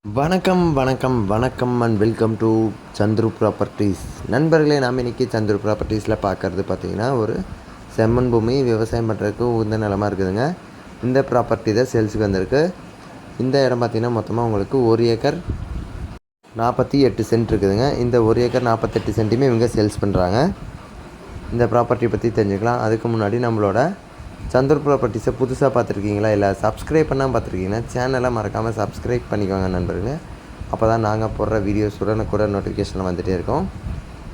வணக்கம் வணக்கம் வணக்கம் and welcome to Chandru properties. நண்பர்களே, நாம் இன்றைக்கி சந்துரு ப்ராப்பர்ட்டிஸில் பார்க்குறது பார்த்திங்கன்னா ஒரு செம்மண் பூமி விவசாயம் பண்ணுறதுக்கு உகந்த நிலமாக இருக்குதுங்க. இந்த ப்ராப்பர்ட்டி தான் சேல்ஸுக்கு வந்திருக்கு. இந்த இடம் பார்த்திங்கன்னா மொத்தமாக உங்களுக்கு 1 ஏக்கர் 48 சென்ட் இருக்குதுங்க. இந்த 1 ஏக்கர் 48 சென்ட்டுமே இவங்க சேல்ஸ் பண்ணுறாங்க. இந்த ப்ராப்பர்ட்டி பற்றி தெரிஞ்சுக்கலாம். அதுக்கு முன்னாடி நம்மளோட சந்துரு ப்ராப்பர்ட்டிஸை புதுசாக பார்த்துருக்கீங்களா, இல்லை சப்ஸ்கிரைப் பண்ணால் பார்த்துருக்கீங்கன்னா சேனலை மறக்காமல் சப்ஸ்கிரைப் பண்ணிக்கோங்க நண்பர்களே. அப்போ தான் நாங்கள் போடுற வீடியோஸ் உடனுக்குடன் நோட்டிஃபிகேஷனில் வந்துகிட்டே இருக்கோம்.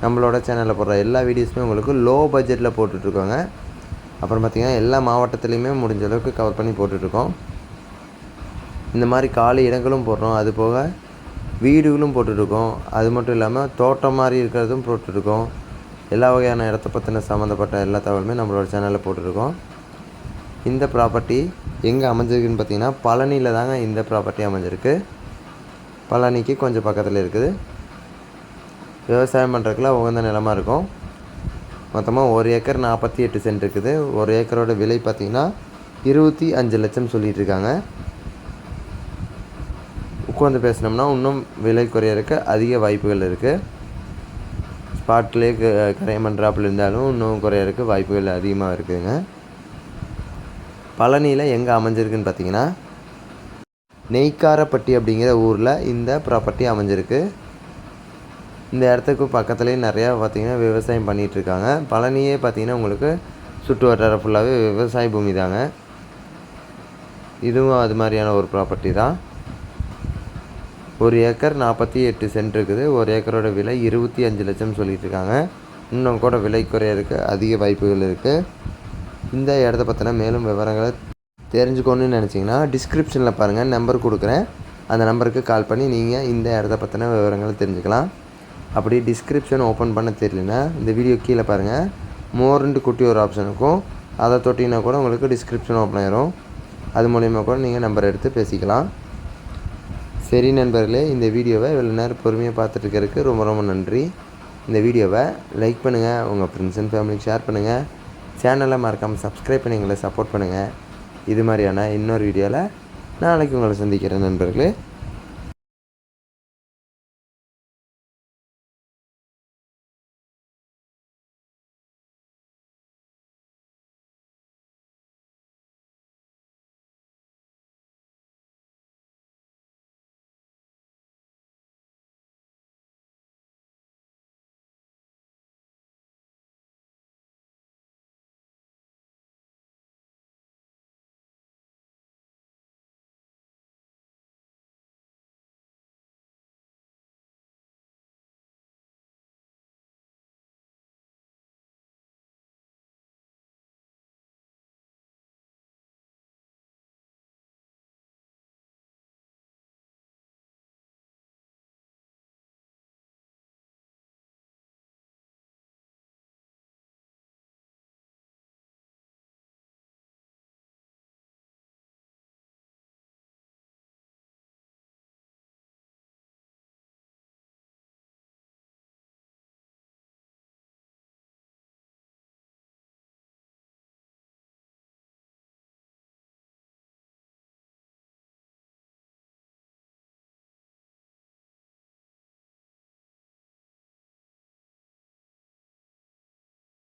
நம்மளோட சேனலில் போடுற எல்லா வீடியோஸுமே உங்களுக்கு லோ பட்ஜெட்டில் போட்டுட்ருக்கோங்க. அப்புறம் பார்த்திங்கன்னா எல்லா மாவட்டத்துலேயுமே முடிஞ்ச அளவுக்கு கவர் பண்ணி போட்டுட்ருக்கோம். இந்த மாதிரி காலி இடங்களும் போடுறோம், அது போக வீடுகளும் போட்டுட்ருக்கோம். அது மட்டும் இல்லாமல் தோட்டம் மாதிரி இருக்கிறதும் போட்டுட்ருக்கோம். எல்லா வகையான இடத்த பற்றின சம்மந்தப்பட்ட எல்லா தகவலுமே நம்மளோட சேனலில் போட்டுருக்கோம். இந்த ப்ராப்பர்ட்டி எங்கே அமைஞ்சிருக்குன்னு பார்த்தீங்கன்னா பழனியில் தாங்க இந்த ப்ராப்பர்ட்டி அமைஞ்சிருக்கு. பழனிக்கு கொஞ்சம் பக்கத்தில் இருக்குது. விவசாயம் பண்ணுறதுக்குலாம் உகந்த நிலமாக இருக்கும். மொத்தமாக 1 ஏக்கர் 48 சென்ட் இருக்குது. 1 ஏக்கரோட விலை பார்த்திங்கன்னா 25 லட்சம் சொல்லிகிட்டு இருக்காங்க. உட்காந்து பேசினோம்னா இன்னும் விலை குறையறதுக்கு அதிக வாய்ப்புகள் இருக்குது. ஸ்பாட்லேயே கரையம் பண்ணுறாப்புல இருந்தாலும் இன்னும் குறையறதுக்கு வாய்ப்புகள் அதிகமாக இருக்குதுங்க. பழனியில் எங்கே அமைஞ்சிருக்குன்னு பார்த்தீங்கன்னா நெய்க்காரப்பட்டி அப்படிங்கிற ஊரில் இந்த ப்ராப்பர்ட்டி அமைஞ்சிருக்கு. இந்த இடத்துக்கு பக்கத்துலேயே நிறையா பார்த்திங்கன்னா விவசாயம் பண்ணிகிட்ருக்காங்க. பழனியே பார்த்திங்கன்னா உங்களுக்கு சுற்று வட்டார ஃபுல்லாகவே விவசாய பூமி தாங்க. இதுவும் அது மாதிரியான ஒரு ப்ராப்பர்ட்டி தான். 1 ஏக்கர் 48 சென்ட் இருக்குது. 1 ஏக்கரோட விலை 25 லட்சம் சொல்லிகிட்டு இருக்காங்க. இன்னும் கூட விலை குறையிறதுக்கு அதிக வாய்ப்புகள் இருக்குது. இந்த இடத்த பற்றின மேலும் விவரங்களை தெரிஞ்சுக்கணுன்னு நினச்சிங்கன்னா டிஸ்கிரிப்ஷனில் பாருங்கள், நம்பர் கொடுக்குறேன். அந்த நம்பருக்கு கால் பண்ணி நீங்கள் இந்த இடத்த பற்றின விவரங்களை தெரிஞ்சுக்கலாம். அப்படி டிஸ்கிரிப்ஷன் ஓப்பன் பண்ண தெரியலனா இந்த வீடியோ கீழே பாருங்கள், மோர்ன்ட்டு குட்டி ஒரு ஆப்ஷன் இருக்கும். அதை தொட்டிங்கன்னா கூட உங்களுக்கு டிஸ்கிரிப்ஷன் ஓப்பன் ஆயிரும். அது மூலிமா கூட நீங்கள் நம்பர் எடுத்து பேசிக்கலாம். சரி நண்பர்களே, இந்த வீடியோவை இவ்வளோ நேரம் பொறுமையாக பார்த்துட்டு ரொம்ப ரொம்ப நன்றி. இந்த வீடியோவை லைக் பண்ணுங்கள், உங்கள் ஃப்ரெண்ட்ஸ் அண்ட் ஃபேமிலிக்கு ஷேர் பண்ணுங்கள். சேனலை மறக்காமல் சப்ஸ்கிரைப் பண்ணி எங்களை சப்போர்ட் பண்ணுங்கள். இது மாதிரியான இன்னொரு வீடியோவில் நாளைக்கு உங்களை சந்திக்கிறேன் நண்பர்களே.